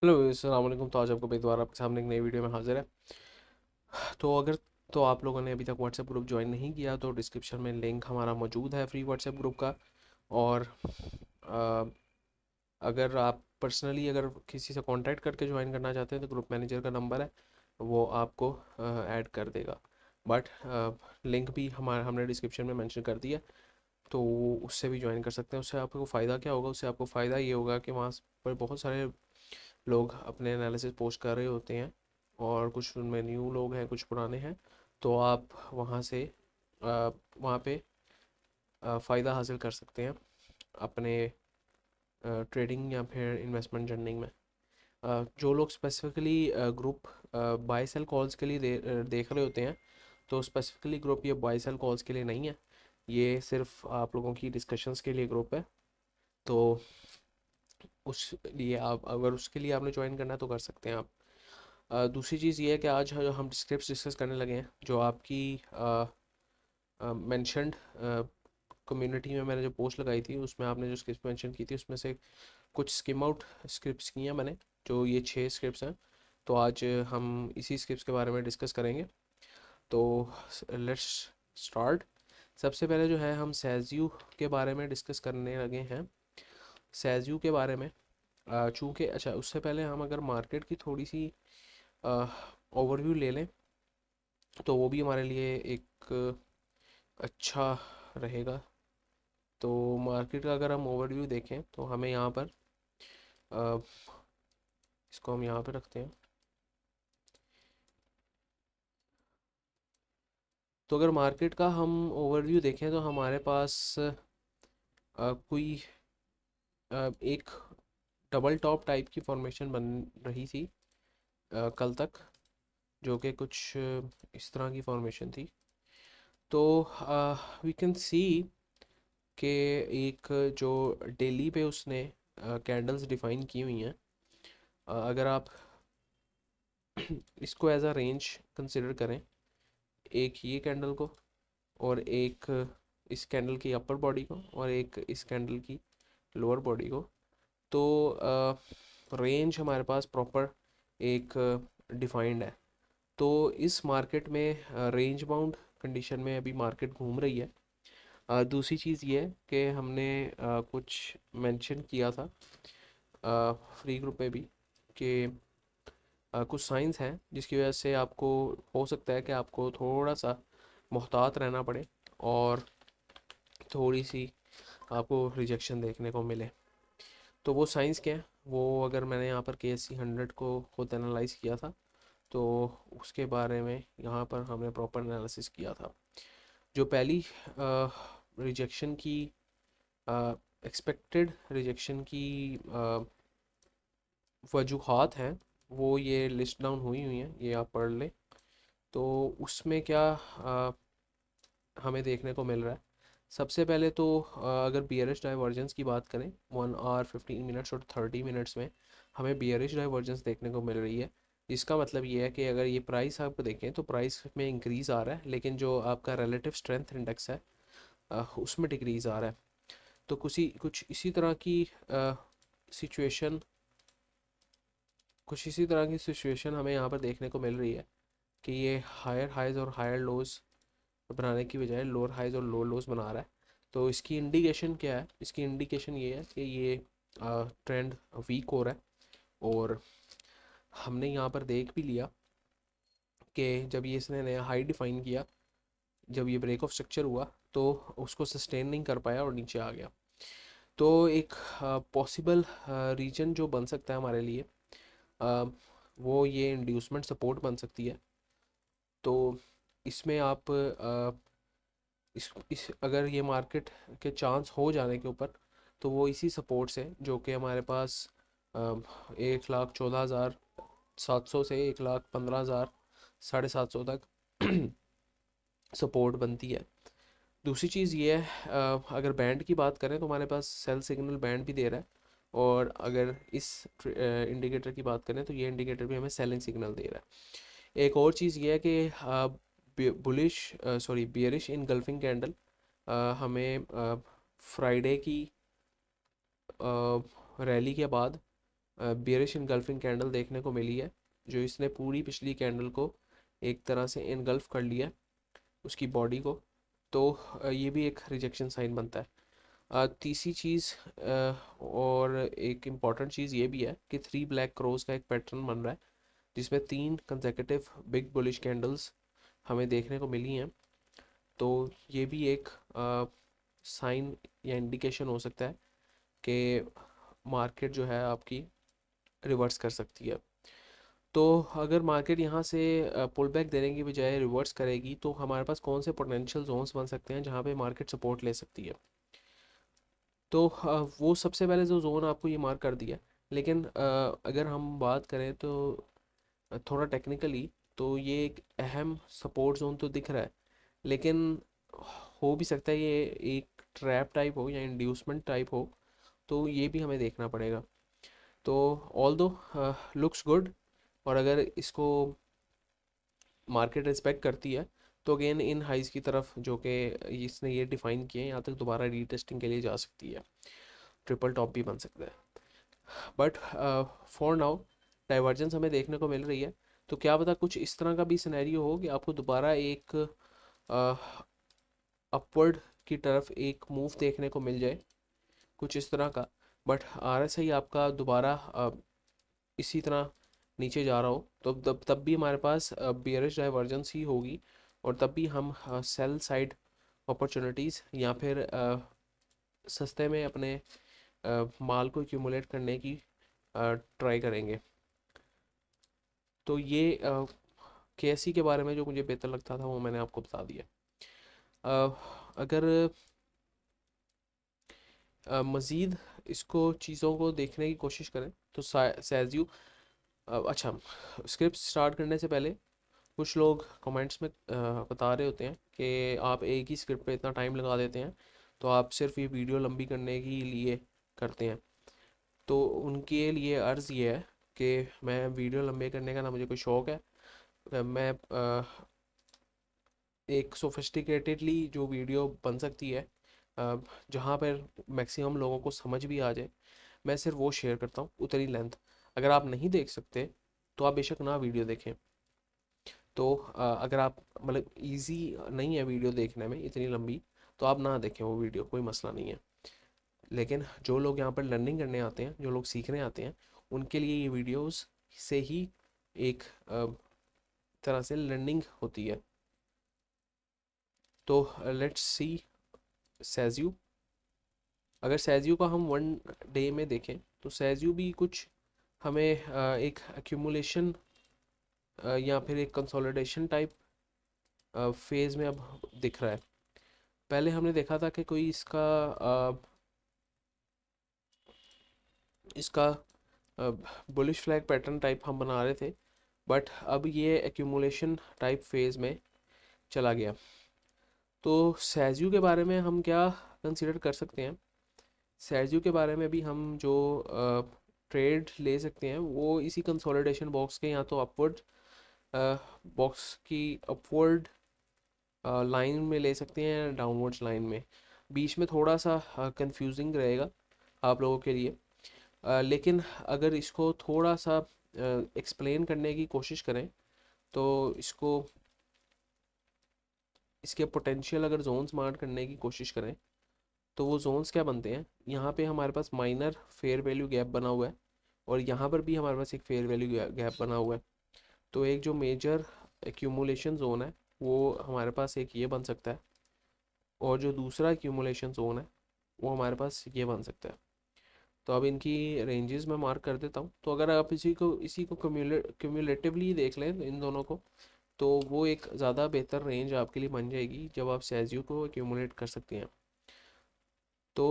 Hello अस्सलाम वालेकुम। तो आज आपको मैं दोबारा आपके सामने एक नई वीडियो में हाजिर है। तो अगर तो आप लोगों ने अभी तक व्हाट्सएप ग्रुप ज्वाइन नहीं किया तो डिस्क्रिप्शन में लिंक हमारा मौजूद है फ्री व्हाट्सएप ग्रुप का। और अ, अगर आप पर्सनली अगर किसी से कांटेक्ट करके ज्वाइन करना चाहते हैं तो ग्रुप मैनेजर का नंबर है, वो आपको ऐड कर देगा। बट लिंक भी हमारा हमने डिस्क्रिप्शन में मेंशन कर दिया, तो उससे भी ज्वाइन कर सकते हैं। उससे आपको फ़ायदा क्या होगा? उससे आपको फ़ायदा ये होगा कि वहाँ पर बहुत सारे लोग अपने एनालिसिस पोस्ट कर रहे होते हैं, और कुछ उनमें न्यू लोग हैं, कुछ पुराने हैं। तो आप वहाँ से वहाँ पे फ़ायदा हासिल कर सकते हैं अपने ट्रेडिंग या फिर इन्वेस्टमेंट जर्नी में। जो लोग specifically group buy sell calls के लिए देख रहे होते हैं, तो स्पेसिफिकली ग्रुप ये बाय सेल कॉल्स के लिए नहीं है। ये सिर्फ आप लोगों की डिस्कशंस के लिए ग्रुप है। तो उस लिए आप अगर उसके लिए आपने ज्वाइन करना है तो कर सकते हैं आप। दूसरी चीज़ ये है कि आज जो हम स्क्रिप्ट डिस्कस करने लगे हैं, जो आपकी मेंशन्ड कम्युनिटी में मैंने जो पोस्ट लगाई थी उसमें आपने जो स्क्रिप्ट मेंशन की थी उसमें से कुछ स्किम आउट स्क्रिप्ट्स की हैं मैंने, जो ये 6 स्क्रिप्ट्स हैं। तो आज हम इसी स्क्रिप्ट्स के बारे में डिस्कस करेंगे। तो लेट्स स्टार्ट। सबसे पहले जो है हम सैज़यू के बारे में डिस्कस करने लगे हैं। सैज़यू के बारे में चूँकि अच्छा, उससे पहले हम अगर मार्केट की थोड़ी सी ओवरव्यू ले लें तो वो भी हमारे लिए एक अच्छा रहेगा। तो मार्केट का अगर हम ओवरव्यू देखें तो हमें यहाँ पर अ, इसको हम यहाँ पे रखते हैं। तो अगर मार्केट का हम ओवरव्यू देखें तो हमारे पास कोई एक डबल टॉप टाइप की फॉर्मेशन बन रही थी कल तक, जो कि कुछ इस तरह की फॉर्मेशन थी। तो वी कैन सी कि एक जो डेली पे उसने कैंडल्स डिफाइन की हुई हैं। अगर आप इसको एज अ रेंज कंसिडर करें, एक ये कैंडल को, और एक इस कैंडल की अपर बॉडी को, और एक इस कैंडल की लोअर बॉडी को, तो रेंज हमारे पास प्रॉपर एक डिफाइंड है। तो इस मार्केट में रेंज बाउंड कंडीशन में अभी मार्केट घूम रही है। दूसरी चीज़ ये है कि हमने कुछ मेंशन किया था फ्री ग्रुप में भी कि कुछ साइंस हैं जिसकी वजह से आपको हो सकता है कि आपको थोड़ा सा मुहतात रहना पड़े, और थोड़ी सी आपको रिजेक्शन देखने को मिले। तो वो साइंस क्या है, वो अगर मैंने यहाँ पर KSE 100 को खुद एनालाइज किया था, तो उसके बारे में यहाँ पर हमने प्रॉपर एनालिसिस किया था। जो पहली रिजेक्शन की एक्सपेक्टेड रिजेक्शन की वजूहात हैं, वो ये लिस्ट डाउन हुई हुई हैं, ये आप पढ़ लें। तो उसमें क्या हमें देखने को मिल रहा है? सबसे पहले तो अगर बियरिश डाइवर्जेंस की बात करें 1 आवर 15 मिनट्स और 30 मिनट्स में, हमें बियरिश डाइवर्जेंस देखने को मिल रही है। इसका मतलब ये है कि अगर ये प्राइस आप देखें तो प्राइस में इंक्रीज़ आ रहा है, लेकिन जो आपका रिलेटिव स्ट्रेंथ इंडेक्स है उसमें डिक्रीज़ आ रहा है। तो कुछ इसी तरह की सिचुएशन कुछ इसी तरह की सिचुएशन हमें यहाँ पर देखने को मिल रही है कि ये हायर हाइज और हायर लोज बनाने की बजाय लोअर हाइज और लोअर लोज बना रहा है। तो इसकी इंडिकेशन क्या है? इसकी इंडिकेशन ये है कि ये ट्रेंड वीक हो रहा है। और हमने यहाँ पर देख भी लिया कि जब ये इसने नया हाई डिफाइन किया, जब ये ब्रेक ऑफ स्ट्रक्चर हुआ, तो उसको सस्टेन नहीं कर पाया और नीचे आ गया। तो एक पॉसिबल रीजन जो बन सकता है हमारे लिए, अ, वो ये इंड्यूसमेंट सपोर्ट बन सकती है। तो इसमें आप इस अगर ये मार्केट के चांस हो जाने के ऊपर, तो वो इसी सपोर्ट से जो कि हमारे पास 1,14,700 से 1,15,000 750 तक सपोर्ट बनती है। दूसरी चीज़ ये है, अगर बैंड की बात करें तो हमारे पास सेल सिग्नल बैंड भी दे रहा है। और अगर इस इंडिकेटर की बात करें तो ये इंडिकेटर भी हमें सेलिंग सिग्नल दे रहा है। एक और चीज़ ये है कि bullish sorry bearish engulfing candle हमें फ्राइडे की रैली के बाद बियरिश इनगल्फिंग कैंडल देखने को मिली है, जो इसने पूरी पिछली कैंडल को एक तरह से इनगल्फ कर लिया है, उसकी बॉडी को। तो ये भी एक रिजेक्शन साइन बनता है। तीसरी चीज़ और एक इम्पॉर्टेंट चीज़ ये भी है कि थ्री ब्लैक क्रोज का एक पैटर्न बन रहा है, जिसमें तीन कंसेक्यूटिव बिग बुलिश कैंडल्स हमें देखने को मिली हैं। तो ये भी एक साइन या इंडिकेशन हो सकता है कि मार्केट जो है आपकी रिवर्स कर सकती है। तो अगर मार्केट यहाँ से पुल बैक देने की बजाय रिवर्स करेगी, तो हमारे पास कौन से पोटेंशियल जोन्स बन सकते हैं जहाँ पे मार्केट सपोर्ट ले सकती है। तो वो सबसे पहले जो जोन आपको ये मार्क कर दिया, लेकिन अगर हम बात करें तो थोड़ा टेक्निकली, तो ये एक अहम सपोर्ट जोन तो दिख रहा है, लेकिन हो भी सकता है ये एक ट्रैप टाइप हो या इंड्यूसमेंट टाइप हो, तो ये भी हमें देखना पड़ेगा। तो ऑल दो लुक्स गुड, और अगर इसको मार्केट रिस्पेक्ट करती है, तो अगेन इन हाइज की तरफ जो कि इसने ये डिफाइन किए हैं, यहाँ तक दोबारा रीटेस्टिंग के लिए जा सकती है, ट्रिपल टॉप भी बन सकता है। बट फॉर नाउ डाइवर्जेंस हमें देखने को मिल रही है, तो क्या पता कुछ इस तरह का भी सिनेरियो हो कि आपको दोबारा एक अपवर्ड की तरफ एक मूव देखने को मिल जाए, कुछ इस तरह का। बट आरएसआई आपका दोबारा इसी तरह नीचे जा रहा हो, तो तब भी हमारे पास बियरिश डाइवर्जेंस ही होगी, और तब भी हम सेल साइड अपॉर्चुनिटीज़ या फिर सस्ते में अपने माल को एक्यूमुलेट करने की ट्राई करेंगे। तो ये केएससी के बारे में जो मुझे बेहतर लगता था वो मैंने आपको बता दिया। अगर मज़ीद इसको चीज़ों को देखने की कोशिश करें, तो सैज़यू अच्छा, स्क्रिप्ट स्टार्ट करने से पहले कुछ लोग कमेंट्स में बता रहे होते हैं कि आप एक ही स्क्रिप्ट पे इतना टाइम लगा देते हैं, तो आप सिर्फ ये वीडियो लंबी करने के लिए करते हैं। तो उनके लिए अर्ज़ ये है कि मैं वीडियो लंबे करने का ना मुझे कोई शौक़ है। मैं एक सोफिस्टिकेटेडली जो वीडियो बन सकती है, जहाँ पर मैक्सिमम लोगों को समझ भी आ जाए, मैं सिर्फ वो शेयर करता हूँ उतनी लेंथ। अगर आप नहीं देख सकते तो आप बेशक ना वीडियो देखें। तो अगर आप मतलब इजी नहीं है वीडियो देखने में इतनी लंबी, तो आप ना देखें वो वीडियो, कोई मसला नहीं है। लेकिन जो लोग यहाँ पर लर्निंग करने आते हैं, जो लोग सीखने आते हैं, उनके लिए ये वीडियोस से ही एक तरह से लर्निंग होती है। तो लेट्स सी सैज़यू। अगर सैज़यू का हम वन डे में देखें, तो सैज़यू भी कुछ हमें एक एक्यूमुलेशन या फिर एक कंसोलिडेशन टाइप फेज़ में अब दिख रहा है। पहले हमने देखा था कि कोई इसका बुलिश फ्लैग पैटर्न टाइप हम बना रहे थे, बट अब ये एक्यूमुलेशन टाइप फेज़ में चला गया। तो सैज़यू के बारे में हम क्या कंसीडर कर सकते हैं? सैज़यू के बारे में भी हम जो ट्रेड ले सकते हैं वो इसी कंसोलिडेशन बॉक्स के, या तो अपवर्ड बॉक्स की अपवर्ड लाइन में ले सकते हैं, डाउनवर्ड्स लाइन में। बीच में थोड़ा सा कंफ्यूजिंग रहेगा आप लोगों के लिए, लेकिन अगर इसको थोड़ा सा एक्सप्लेन करने की कोशिश करें, तो इसके पोटेंशियल अगर जोन्स मार्क करने की कोशिश करें, तो वो जोन्स क्या बनते हैं? यहाँ पे हमारे पास माइनर फेयर वैल्यू गैप बना हुआ है, और यहाँ पर भी हमारे पास एक फेयर वैल्यू गैप बना हुआ है। तो एक जो मेजर एक्यूमुलेशन जोन है वो हमारे पास एक ये बन सकता है, और जो दूसरा एक्यूमुलेशन जोन है वो हमारे पास ये बन सकता है। तो अब इनकी रेंजेस मैं मार्क कर देता हूँ। तो अगर आप इसी को क्यूमुलेटिवली देख लें इन दोनों को, तो वो एक ज़्यादा बेहतर रेंज आपके लिए बन जाएगी जब आप सैज़यू को एक्यूमुलेट कर सकते हैं। तो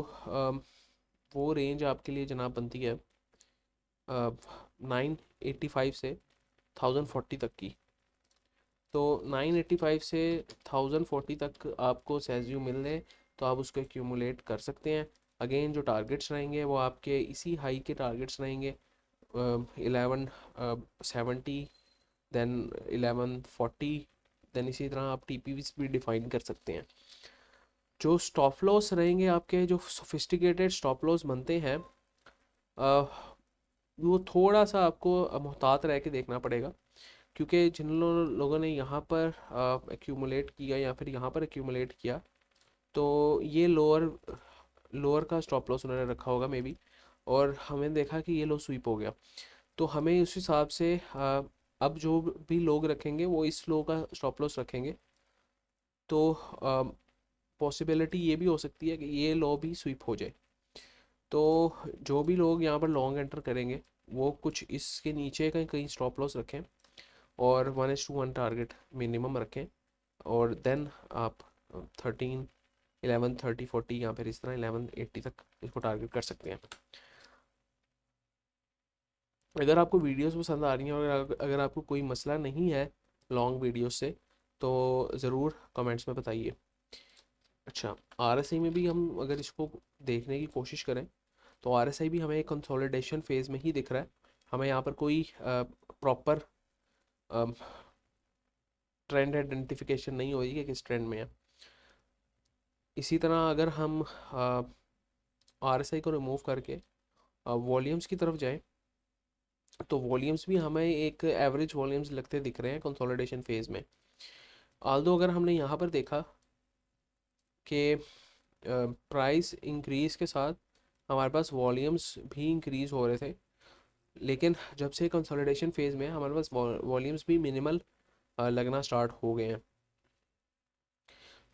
वो रेंज आपके लिए जनाब बनती है 985 से 1040 तक की। तो 985 से 1040 तक आपको सैज़यू मिल रहे, तो आप उसको एक्यूमुलेट कर सकते हैं। अगेन जो टारगेट्स रहेंगे वो आपके इसी हाई के टारगेट्स रहेंगे, 1170, देन 1140, देन इसी तरह आप टीपीवीज भी डिफाइन कर सकते हैं। जो स्टॉप लॉस रहेंगे आपके, जो सोफिस्टिकेटेड स्टॉप लॉस बनते हैं, वो थोड़ा सा आपको मोहतात रह के देखना पड़ेगा, क्योंकि जिन लोगों ने यहाँ पर एक्यूमुलेट किया या फिर यहाँ पर एक्यूमुलेट किया, तो ये लोअर लोअर का स्टॉप लॉस उन्होंने रखा होगा मे बी, और हमें देखा कि ये लो स्वीप हो गया। तो हमें उस हिसाब से अब जो भी लोग रखेंगे वो इस लो का स्टॉप लॉस रखेंगे। तो पॉसिबिलिटी ये भी हो सकती है कि ये लो भी स्वीप हो जाए। तो जो भी लोग यहाँ पर लॉन्ग एंटर करेंगे वो कुछ इसके नीचे कहीं कहीं स्टॉप लॉस रखें, और 1:1 टारगेट मिनिमम रखें, और देन आप 13 11 30 40 या फिर इस तरह 1180 तक इसको टारगेट कर सकते हैं। अगर आपको वीडियोस पसंद आ रही हैं और अगर आपको कोई मसला नहीं है लॉन्ग वीडियो से, तो ज़रूर कमेंट्स में बताइए। अच्छा, आरएसआई में भी हम अगर इसको देखने की कोशिश करें, तो आरएसआई भी हमें कंसोलिडेशन फेज़ में ही दिख रहा है। हमें यहाँ पर कोई प्रॉपर ट्रेंड आइडेंटिफिकेशन नहीं हो रही कि किस ट्रेंड में है। इसी तरह अगर हम आरएसआई को रिमूव करके वॉल्यूम्स की तरफ जाएं, तो वॉल्यूम्स भी हमें एक एवरेज वॉल्यूम्स लगते दिख रहे हैं कंसोलिडेशन फेज़ में। आल्दो अगर हमने यहाँ पर देखा कि प्राइस इंक्रीज़ के साथ हमारे पास वॉल्यूम्स भी इंक्रीज़ हो रहे थे, लेकिन जब से कंसोलिडेशन फेज़ में हमारे पास वॉल्यूम्स भी मिनिमल लगना स्टार्ट हो गए हैं।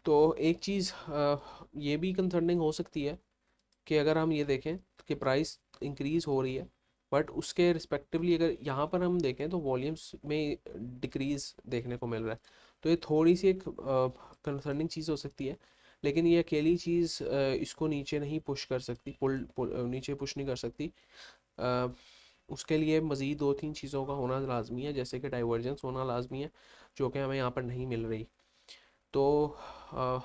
तो एक चीज़ ये भी कंसर्निंग हो सकती है कि अगर हम ये देखें कि प्राइस इंक्रीज़ हो रही है, बट उसके रिस्पेक्टिवली अगर यहाँ पर हम देखें तो वॉल्यूम्स में डिक्रीज़ देखने को मिल रहा है। तो ये थोड़ी सी एक कंसर्निंग चीज़ हो सकती है, लेकिन ये अकेली चीज़ इसको नीचे नहीं पुश कर सकती, नीचे पुश नहीं कर सकती। अ, उसके लिए मज़ीद 2-3 चीज़ों का होना लाजमी है, जैसे कि डाइवर्जेंस होना लाजमी है, जो कि हमें यहाँ पर नहीं मिल रही। तो अ,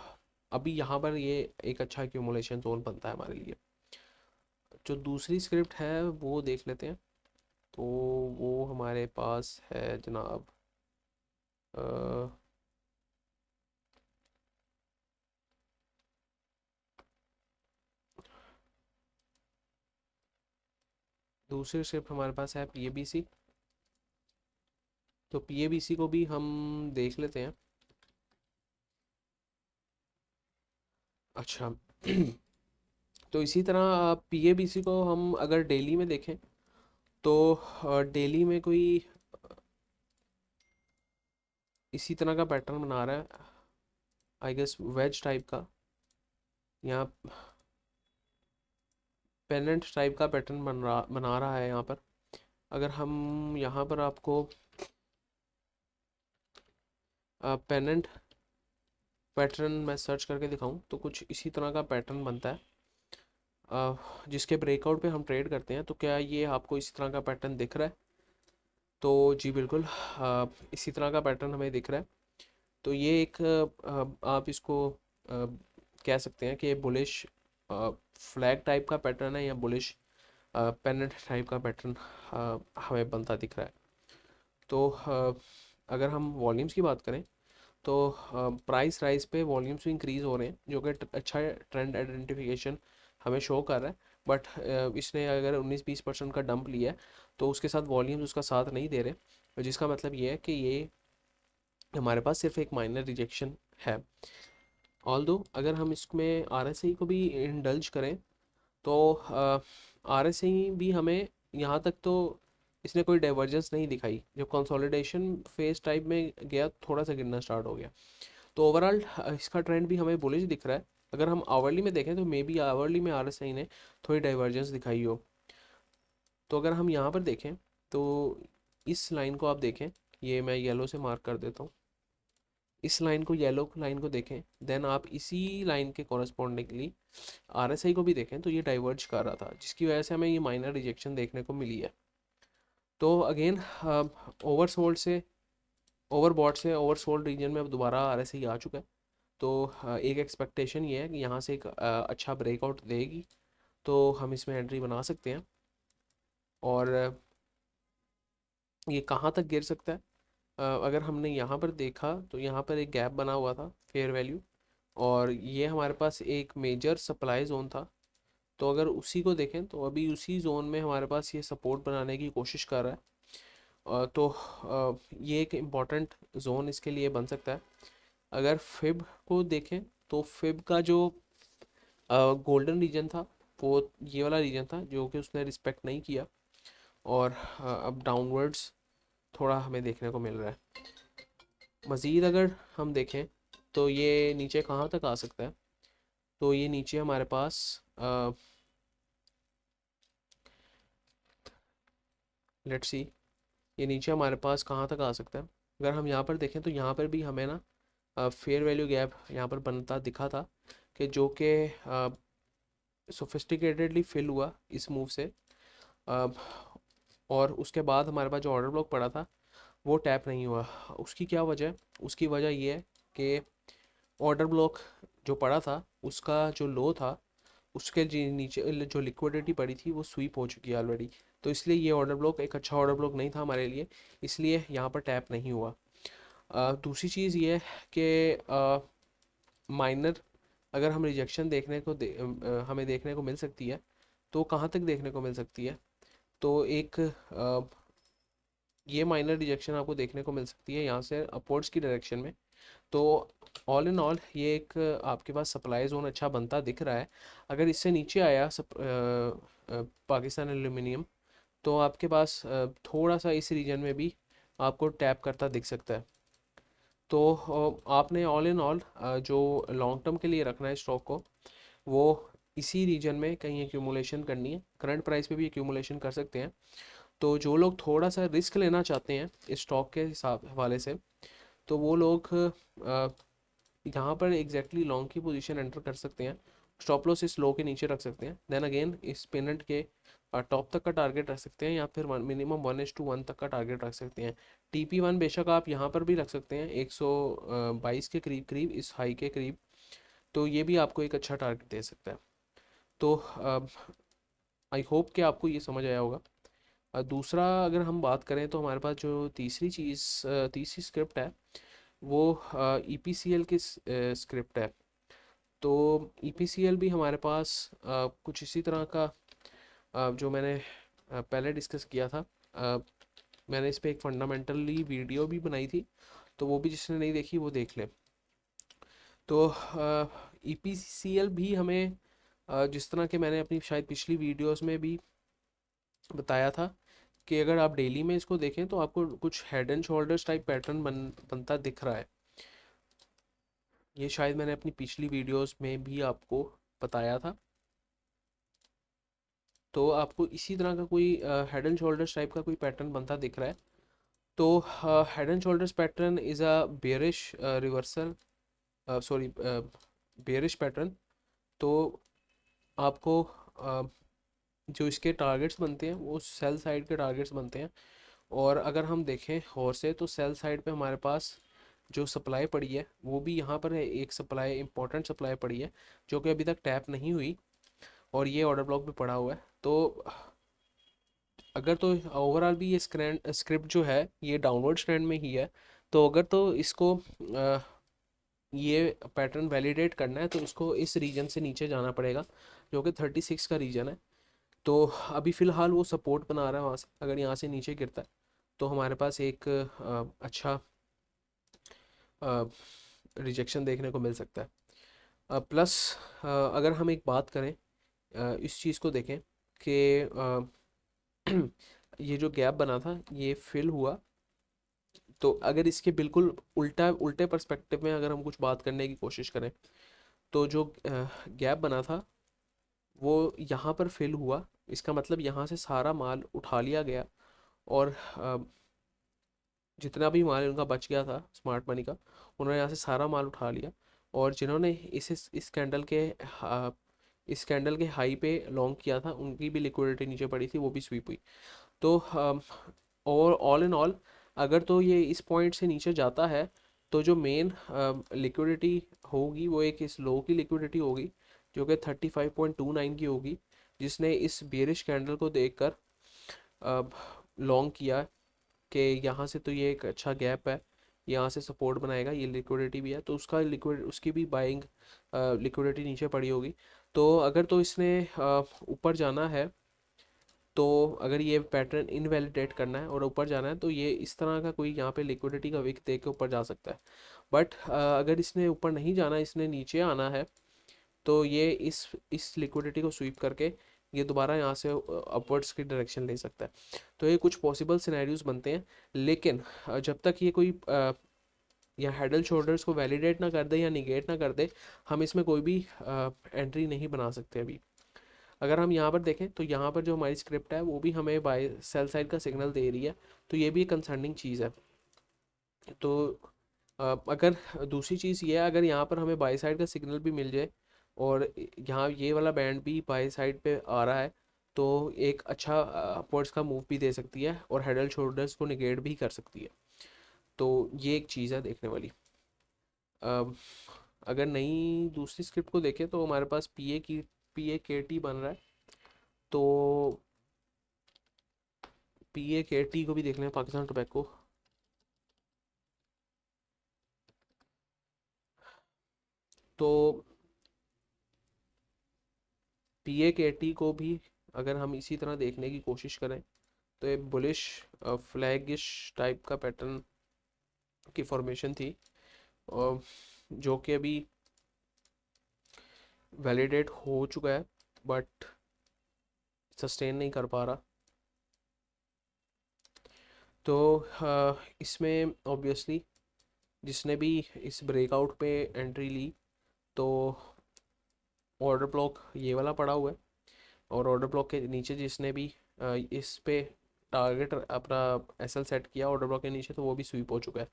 अभी यहाँ पर ये एक अच्छा एक्यूमुलेशन जोन बनता है हमारे लिए। जो दूसरी स्क्रिप्ट है वो देख लेते हैं। तो वो हमारे पास है जनाब, अ, दूसरी स्क्रिप्ट हमारे पास है पीएबीसी। तो पीएबीसी को भी हम देख लेते हैं। अच्छा तो इसी तरह पीएबीसी को हम अगर डेली में देखें, तो डेली में कोई इसी तरह का पैटर्न बना रहा है, आई गेस वेज टाइप का या पेनेंट टाइप का पैटर्न बना रहा है यहाँ पर। अगर हम यहाँ पर आपको पेनेंट पैटर्न मैं सर्च करके दिखाऊं, तो कुछ इसी तरह का पैटर्न बनता है, जिसके ब्रेकआउट पे हम ट्रेड करते हैं। तो क्या ये आपको इसी तरह का पैटर्न दिख रहा है? तो जी बिल्कुल, इसी तरह का पैटर्न हमें दिख रहा है। तो ये एक आप इसको कह सकते हैं कि बुलिश फ्लैग टाइप का पैटर्न है, या बुलिश पेनेंट टाइप का पैटर्न हमें बनता दिख रहा है। तो अगर हम वॉल्यूम्स की बात करें, तो प्राइस राइज पे वॉल्यूम्स भी इंक्रीज़ हो रहे हैं, जो कि अच्छा ट्रेंड आइडेंटिफिकेशन हमें शो कर रहा है। बट इसने अगर 19-20% का डंप लिया है, तो उसके साथ वॉल्यूम्स उसका साथ नहीं दे रहे, जिसका मतलब ये है कि ये हमारे पास सिर्फ एक माइनर रिजेक्शन है। ऑल्दो अगर हम इसमें आरएसआई को भी इंडल्ज करें, तो आरएसआई भी हमें यहाँ तक तो इसने कोई डाइवर्जेंस नहीं दिखाई। जब कंसोलिडेशन फेज टाइप में गया, थोड़ा सा गिरना स्टार्ट हो गया। तो ओवरऑल इसका ट्रेंड भी हमें बुलिश दिख रहा है। अगर हम आवरली में देखें, तो मे बी आवरली में आरएसआई ने थोड़ी डाइवर्जेंस दिखाई हो। तो अगर हम यहाँ पर देखें, तो इस लाइन को आप देखें, ये मैं येलो से मार्क कर देता हूँ। इस लाइन को, येलो लाइन को देखें, देन आप इसी लाइन के कॉरस्पॉन्डिंगली आरएसआई को भी देखें, तो ये डाइवर्ज कर रहा था, जिसकी वजह से हमें ये माइनर रिजेक्शन देखने को मिली है। तो अगेन ओवरसोल्ड से ओवरबॉट से ओवरसोल्ड रीजन में अब दोबारा आरएसआई आ चुका है। तो एक एक्सपेक्टेशन ये है कि यहाँ से एक अच्छा ब्रेकआउट देगी, तो हम इसमें एंट्री बना सकते हैं। और ये कहाँ तक गिर सकता है? अगर हमने यहाँ पर देखा, तो यहाँ पर एक गैप बना हुआ था फेयर वैल्यू, और ये हमारे पास एक मेजर सप्लाई जोन था। तो अगर उसी को देखें तो अभी उसी जोन में हमारे पास ये सपोर्ट बनाने की कोशिश कर रहा है। तो ये एक इम्पॉर्टेंट जोन इसके लिए बन सकता है। अगर फिब को देखें तो फिब का जो गोल्डन रीजन था वो ये वाला रीजन था जो कि उसने रिस्पेक्ट नहीं किया, और अब डाउनवर्ड्स थोड़ा हमें देखने को मिल रहा है। मज़ीद अगर हम देखें तो ये नीचे कहाँ तक आ सकता है, तो ये नीचे हमारे पास लेट्स सी, ये नीचे हमारे पास कहाँ तक आ सकता है। अगर हम यहाँ पर देखें तो यहाँ पर भी हमें ना फेयर वैल्यू गैप यहाँ पर बनता दिखा था, कि जो कि सोफिस्टिकेटेडली फिल हुआ इस मूव से। अ, और उसके बाद हमारे पास जो ऑर्डर ब्लॉक पड़ा था वो टैप नहीं हुआ। उसकी क्या वजह है? उसकी वजह ये है कि ऑर्डर ब्लॉक जो पड़ा था उसका जो लो था उसके नीचे जो लिक्विडिटी पड़ी थी वो स्वीप हो चुकी है ऑलरेडी। तो इसलिए ये ऑर्डर ब्लॉक एक अच्छा ऑर्डर ब्लॉक नहीं था हमारे लिए, इसलिए यहाँ पर टैप नहीं हुआ। दूसरी चीज़ ये है कि माइनर अगर हम रिजेक्शन हमें देखने को मिल सकती है, तो कहाँ तक देखने को मिल सकती है? तो एक ये माइनर रिजेक्शन आपको देखने को मिल सकती है यहाँ से अपवर्ड्स की डायरेक्शन में। तो ऑल इन ऑल ये एक आपके पास सप्लाई जोन अच्छा बनता दिख रहा है। अगर इससे नीचे आया पाकिस्तान एल्यूमिनियम, तो आपके पास थोड़ा सा इस रीजन में भी आपको टैप करता दिख सकता है। तो आपने ऑल इन ऑल जो लॉन्ग टर्म के लिए रखना है स्टॉक को, वो इसी रीजन में कहीं एक्यूमुलेशन करनी है। करंट प्राइस पे भी एक्यूमुलेशन कर सकते हैं। तो जो लोग थोड़ा सा रिस्क लेना चाहते हैं इस स्टॉक के हिसाब हवाले से, तो वो लोग यहाँ पर एग्जैक्टली लॉन्ग की पोजीशन एंटर कर सकते हैं। स्टॉप लॉस इस लो के नीचे रख सकते हैं। देन अगेन इस पेनेंट के टॉप तक का टारगेट रख सकते हैं, या फिर मिनिमम 1:1 तक का टारगेट रख सकते हैं। TP1 बेशक आप यहाँ पर भी रख सकते हैं 122 के करीब करीब, इस हाई के करीब। तो ये भी आपको एक अच्छा टारगेट दे सकता है। तो आई होप कि आपको ये समझ आया होगा। दूसरा अगर हम बात करें तो हमारे पास जो तीसरी स्क्रिप्ट है वो EPCL की स्क्रिप्ट है। तो EPCL भी हमारे पास कुछ इसी तरह का जो मैंने पहले डिस्कस किया था। मैंने इस पे एक फंडामेंटली वीडियो भी बनाई थी, तो वो भी जिसने नहीं देखी वो देख ले। तो EPCL भी हमें जिस तरह के मैंने अपनी शायद पिछली वीडियोस में भी बताया था, कि अगर आप डेली में इसको देखें तो आपको कुछ head and shoulders type pattern बनता दिख रहा है। ये शायद मैंने अपनी पिछली वीडियोस में भी आपको बताया था। तो आपको इसी तरह का कोई हेड एंड शोल्डर्स टाइप का कोई पैटर्न बनता दिख रहा है। तो head and shoulders pattern is a bearish reversal, sorry bearish pattern. तो आपको जो इसके टारगेट्स बनते हैं वो सेल साइड के टारगेट्स बनते हैं। और अगर हम देखें और से तो सेल साइड पे हमारे पास जो सप्लाई पड़ी है वो भी यहाँ पर है, एक सप्लाई इंपॉर्टेंट सप्लाई पड़ी है जो कि अभी तक टैप नहीं हुई, और ये ऑर्डर ब्लॉक भी पड़ा हुआ है। तो अगर तो ओवरऑल भी ये स्क्रिप्ट जो है ये डाउनवर्ड ट्रेंड में ही है। तो अगर तो इसको ये पैटर्न वैलिडेट करना है तो उसको इस रीजन से नीचे जाना पड़ेगा, जो कि 36 का रीजन है। तो अभी फ़िलहाल वो सपोर्ट बना रहा है वहाँ से। अगर यहाँ से नीचे गिरता है तो हमारे पास एक अच्छा रिजेक्शन देखने को मिल सकता है। प्लस अगर हम एक बात करें, इस चीज़ को देखें कि ये जो गैप बना था ये फिल हुआ। तो अगर इसके बिल्कुल उल्टा उल्टे पर्सपेक्टिव में अगर हम कुछ बात करने की कोशिश करें, तो जो गैप बना था वो यहाँ पर फिल हुआ। इसका मतलब यहाँ से सारा माल उठा लिया गया, और जितना भी माल उनका बच गया था स्मार्ट मनी का, उन्होंने यहाँ से सारा माल उठा लिया। और जिन्होंने इस कैंडल के हाई पे लॉन्ग किया था उनकी भी लिक्विडिटी नीचे पड़ी थी, वो भी स्वीप हुई। तो और ऑल इन ऑल अगर तो ये इस पॉइंट से नीचे जाता है तो जो मेन लिक्विडिटी होगी वो एक इस लो की लिक्विडिटी होगी, जो कि 35.29 की होगी, जिसने इस बेरिश कैंडल को देखकर लॉन्ग किया कि यहाँ से तो ये एक अच्छा गैप है, यहाँ से सपोर्ट बनाएगा, ये लिक्विडिटी भी है, तो उसकी भी बाइंग लिक्विडिटी नीचे पड़ी होगी। तो अगर तो इसने ऊपर जाना है, तो अगर ये पैटर्न इनवैलिडेट करना है और ऊपर जाना है, तो ये इस तरह का कोई यहाँ पे लिक्विडिटी का विक दे के ऊपर जा सकता है। बट अगर इसने ऊपर नहीं जाना, इसने नीचे आना है, तो ये इस लिक्विडिटी को स्वीप करके ये दोबारा यहाँ से अपवर्ड्स की डायरेक्शन ले सकता है। तो ये कुछ पॉसिबल सिनेरियोज बनते हैं, लेकिन जब तक ये कोई या हेड एंड शोल्डर्स को वैलिडेट ना कर दे या निगेट ना कर दे, हम इसमें कोई भी एंट्री नहीं बना सकते अभी। अगर हम यहाँ पर देखें तो यहाँ पर जो हमारी स्क्रिप्ट है वो भी हमें बाय सेल साइड का सिग्नल दे रही है, तो ये भी एक कंसर्निंग चीज़ है। तो अगर दूसरी चीज़ ये है, अगर यहाँ पर हमें बाई साइड का सिग्नल भी मिल जाए और यहाँ ये वाला बैंड भी बाई साइड पे आ रहा है, तो एक अच्छा अपवर्ड्स का मूव भी दे सकती है और हेड एंड शोल्डर्स को निगेट भी कर सकती है। तो ये एक चीज़ है देखने वाली। अम, अगर नई दूसरी स्क्रिप्ट को देखें तो हमारे पास पी ए के टी बन रहा है। तो पी ए के टी को भी देख लें, पाकिस्तान टोबैको। तो पी ए के टी को भी अगर हम इसी तरह देखने की कोशिश करें, तो ये बुलिश फ्लैगिश टाइप का पैटर्न की फॉर्मेशन थी, और जो कि अभी वैलिडेट हो चुका है, बट सस्टेन नहीं कर पा रहा। तो इसमें ऑब्वियसली जिसने भी इस ब्रेकआउट पे एंट्री ली, तो ऑर्डर ब्लॉक ये वाला पड़ा हुआ है, और ऑर्डर ब्लॉक के नीचे जिसने भी इस पे टारगेट अपना एसएल सेट किया ऑर्डर ब्लॉक के नीचे, तो वो भी स्वीप हो चुका है।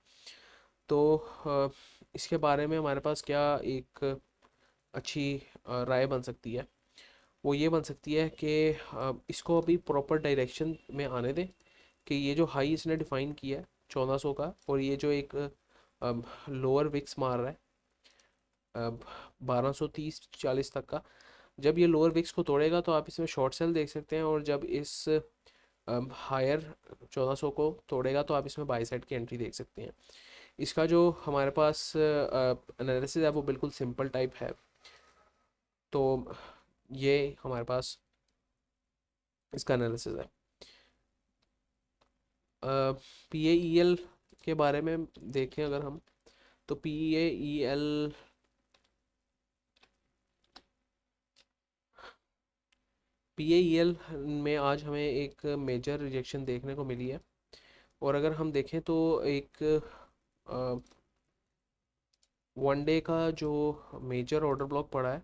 तो अ, इसके बारे में हमारे पास क्या एक अच्छी राय बन सकती है, वो ये बन सकती है कि इसको अभी प्रॉपर डायरेक्शन में आने दें, कि ये जो हाई इसने डिफाइन किया है 1400 का, और ये जो एक लोअर विक्स मार रहा है 1230-40 तक का, जब ये लोअर विक्स को तोड़ेगा तो आप इसमें शॉर्ट सेल देख सकते हैं, और जब इस हायर 1400 को तोड़ेगा तो आप इसमें बाई साइड की एंट्री देख सकते हैं। इसका जो हमारे पास एनालिसिस है वो बिल्कुल सिंपल टाइप है। तो ये हमारे पास इसका एनालिसिस है। पी ए ई एल के बारे में देखें अगर हम, तो पी ए ई एल में आज हमें एक मेजर रिजेक्शन देखने को मिली है। और अगर हम देखें तो एक वन डे का जो मेजर ऑर्डर ब्लॉक पड़ा है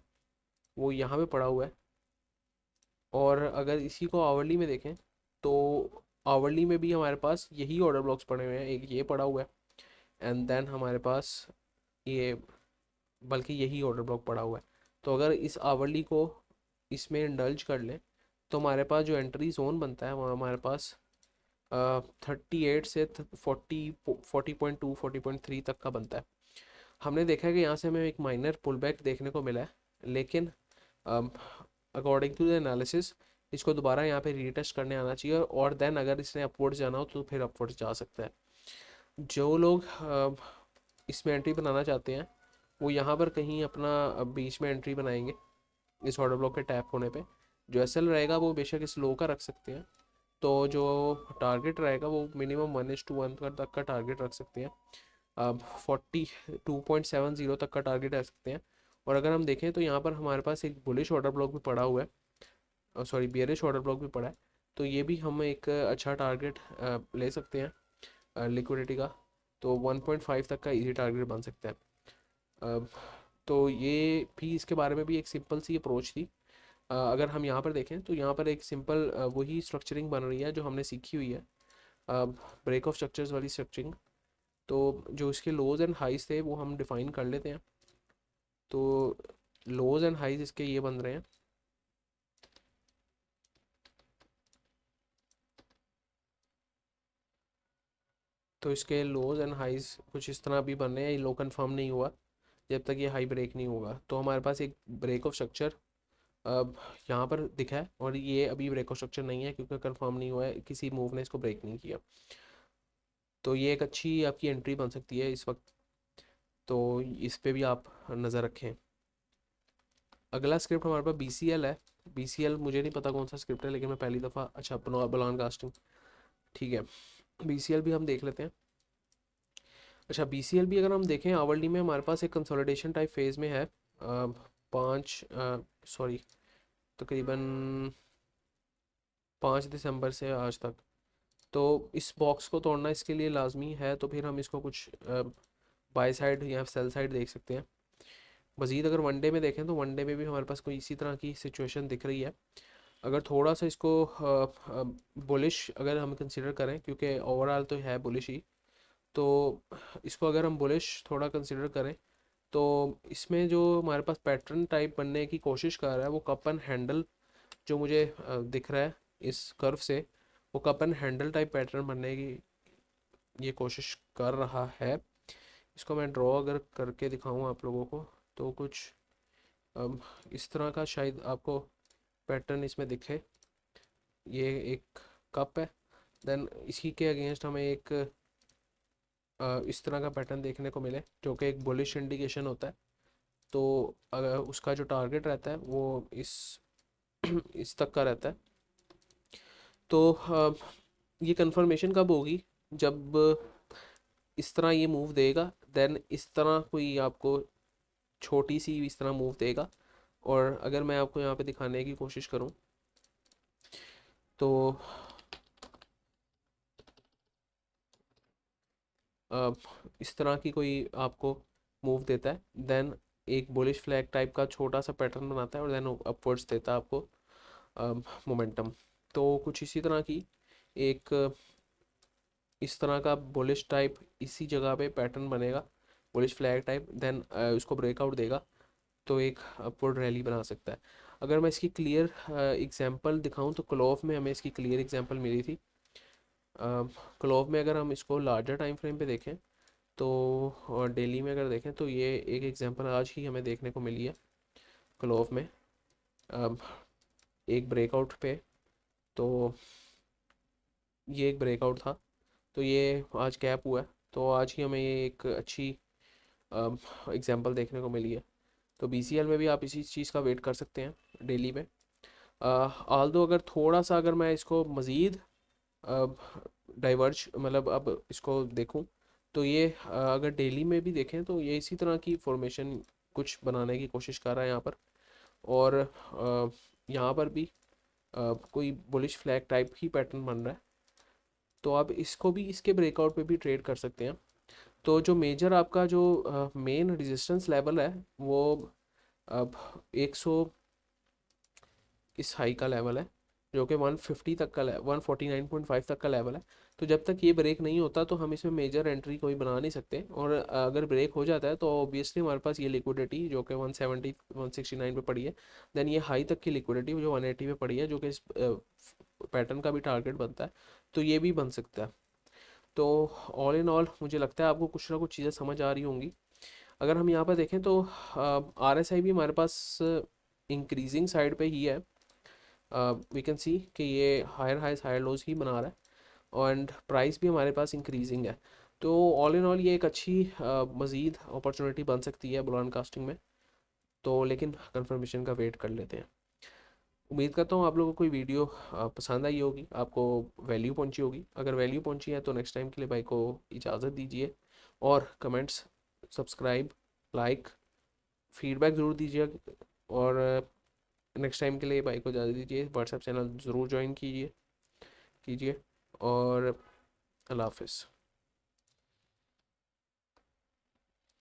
वो यहाँ पे पड़ा हुआ है। और अगर इसी को आवरली में देखें, तो आवरली में भी हमारे पास यही ऑर्डर ब्लॉक्स पड़े हुए हैं, एक ये पड़ा हुआ है, एंड देन हमारे पास ये, बल्कि यही ऑर्डर ब्लॉक पड़ा हुआ है। तो अगर इस आवरली को इसमें इंडल्ज कर लें, तो हमारे पास जो एंट्री जोन बनता है वो हमारे पास 38 से 40.2 40.3 तक का बनता है। हमने देखा है कि यहाँ से हमें एक माइनर पुल बैक देखने को मिला है, लेकिन अकॉर्डिंग टू द एनालिसिस इसको दोबारा यहाँ पे रीटेस्ट करने आना चाहिए, और देन अगर इसने अपवर्ड जाना हो तो फिर अपवर्ड जा सकता है। जो लोग इसमें एंट्री बनाना चाहते हैं, वो यहाँ पर कहीं अपना बीच में एंट्री बनाएंगे इस ऑर्डर ब्लॉक के टैप होने पे। जो एसएल रहेगा वो बेशक इस लो का रख सकते हैं, तो जो टारगेट रहेगा वो मिनिमम 1:1 तक का टारगेट रख सकते हैं। अब 42.70 तक का टारगेट रख सकते हैं। और अगर हम देखें तो यहाँ पर हमारे पास एक बुलिश ऑर्डर ब्लॉक भी पड़ा हुआ है, सॉरी बियरिश ऑर्डर ब्लॉक भी पड़ा है, तो ये भी हम एक अच्छा टारगेट ले सकते हैं लिक्विडिटी का। तो 1.5 तक का इजी टारगेट बन सकता है। अ, तो ये भी, इसके बारे में भी एक सिंपल सी अप्रोच थी। अगर हम यहाँ पर देखें तो यहाँ पर एक सिंपल वही स्ट्रक्चरिंग बन रही है जो हमने सीखी हुई है, ब्रेक ऑफ स्ट्रक्चर्स वाली स्ट्रक्चरिंग। तो जो इसके लोज एंड हाइज थे वो हम डिफाइन कर लेते हैं। तो लोज एंड हाइज इसके ये बन रहे हैं। तो इसके लोज एंड हाइज कुछ इस तरह भी बन रहे हैं, ये लो कंफर्म नहीं हुआ जब तक ये हाई ब्रेक नहीं होगा। तो हमारे पास एक ब्रेक ऑफ स्ट्रक्चर अब यहाँ पर दिखा है, और ये अभी ब्रेक ऑफ स्ट्रक्चर नहीं है क्योंकि कंफर्म नहीं हुआ है, किसी मूव ने इसको ब्रेक नहीं किया। तो ये एक अच्छी आपकी एंट्री बन सकती है इस वक्त, तो इस पे भी आप नज़र रखें। अगला स्क्रिप्ट हमारे पास BCL है। BCL मुझे नहीं पता कौन सा स्क्रिप्ट है, लेकिन मैं पहली दफ़ा, अच्छा बलान कास्टिंग, ठीक है, BCL भी हम देख लेते हैं। अच्छा, BCL भी अगर हम देखें आवरली में हमारे पास एक कंसोलिडेशन टाइप फेज़ में है, 5 सॉरी तकरीबन 5 दिसंबर से आज तक। तो इस बॉक्स को तोड़ना इसके लिए लाजमी है, तो फिर हम इसको कुछ बाय साइड या सेल साइड देख सकते हैं। मज़ीद अगर वनडे में देखें तो वनडे में भी हमारे पास कोई इसी तरह की सिचुएशन दिख रही है। अगर थोड़ा सा इसको बुलिश अगर हम कंसिडर करें, क्योंकि ओवरऑल तो है बुलिश ही, तो इसको अगर हम बुलिश थोड़ा कंसिडर करें तो इसमें जो हमारे पास पैटर्न टाइप बनने की कोशिश कर रहा है वो कप एंड हैंडल, जो मुझे दिख रहा है इस कर्व से, वो cup and handle type pattern बनने की ये कोशिश कर रहा है। इसको मैं ड्रॉ अगर करके दिखाऊं आप लोगों को तो कुछ इस तरह का शायद आपको पैटर्न इसमें दिखे। ये एक कप है, देन इसी के अगेंस्ट हमें एक इस तरह का पैटर्न देखने को मिले, जो कि एक बुलिश इंडिकेशन होता है। तो अगर उसका जो टारगेट रहता है वो इस इस तक का रहता है। तो ये कंफर्मेशन कब होगी, जब इस तरह ये मूव देगा, देन इस तरह कोई आपको छोटी सी इस तरह मूव देगा। और अगर मैं आपको यहाँ पे दिखाने की कोशिश करूँ तो अ, इस तरह की कोई आपको मूव देता है, देन एक बुलिश फ्लैग टाइप का छोटा सा पैटर्न बनाता है और देन अपवर्ड्स देता है आपको मोमेंटम। तो कुछ इसी तरह की एक इस तरह का बुलिश टाइप इसी जगह पे पैटर्न बनेगा, बुलिश फ्लैग टाइप, देन उसको ब्रेकआउट देगा तो एक अपवर्ड रैली बना सकता है। अगर मैं इसकी क्लियर एग्जांपल दिखाऊं तो क्लोव में हमें इसकी क्लियर एग्जांपल मिली थी। क्लोव में अगर हम इसको लार्जर टाइम फ्रेम पे देखें तो, और डेली में अगर देखें तो ये एक एग्जांपल आज ही हमें देखने को मिली है क्लोव में। अब एक ब्रेकआउट पे, तो ये एक ब्रेकआउट था, तो ये आज गैप हुआ है, तो आज ही हमें ये एक अच्छी एग्जांपल देखने को मिली है। तो BCL में भी आप इसी चीज़ का वेट कर सकते हैं डेली में। आल दो अगर थोड़ा सा अगर मैं इसको मज़ीद डाइवर्ज मतलब अब इसको देखूं तो ये अगर डेली में भी देखें तो ये इसी तरह की फॉर्मेशन कुछ बनाने की कोशिश कर रहा है यहाँ पर। और यहाँ पर भी कोई बुलिश फ्लैग टाइप ही पैटर्न बन रहा है, तो आप इसको भी इसके ब्रेकआउट पे भी ट्रेड कर सकते हैं। तो जो मेजर आपका जो मेन रेजिस्टेंस लेवल है वो अब 100 इस हाई का लेवल है, जो कि 150 तक का 149.5 तक का लेवल है। तो जब तक ये ब्रेक नहीं होता तो हम इसमें मेजर एंट्री कोई बना नहीं सकते, और अगर ब्रेक हो जाता है तो ऑब्वियसली हमारे पास ये लिक्विडिटी जो कि 170 169 पे पड़ी है, देन ये हाई तक की लिक्विडिटी जो 180 पे पड़ी है, जो कि इस पैटर्न का भी टारगेट बनता है, तो ये भी बन सकता है। तो ऑल इन ऑल मुझे लगता है आपको कुछ ना कुछ चीज़ें समझ आ रही होंगी। अगर हम यहाँ पर देखें तो RSI भी हमारे पास इंक्रीजिंग साइड पे ही है। वी कैन सी कि ये हायर हाइज हायर लोज ही बना रहा है, एंड प्राइस भी हमारे पास इंक्रीजिंग है। तो ऑल इन ऑल ये एक अच्छी मज़ीद अपॉर्चुनिटी बन सकती है बुलान कास्टिंग में। तो लेकिन कंफर्मेशन का वेट कर लेते हैं। उम्मीद करता हूँ आप लोगों को कोई वीडियो पसंद आई होगी, आपको वैल्यू पहुंची होगी। अगर वैल्यू पहुंची है तो नेक्स्ट टाइम के लिए भाई को इजाज़त दीजिए, और कमेंट्स, सब्सक्राइब, लाइक, फीडबैक ज़रूर दीजिए, और नेक्स्ट टाइम के लिए भाई को इजाज़त दीजिए। व्हाट्सएप चैनल ज़रूर ज्वाइन कीजिए कीजिए, और अल्लाह हाफिज़।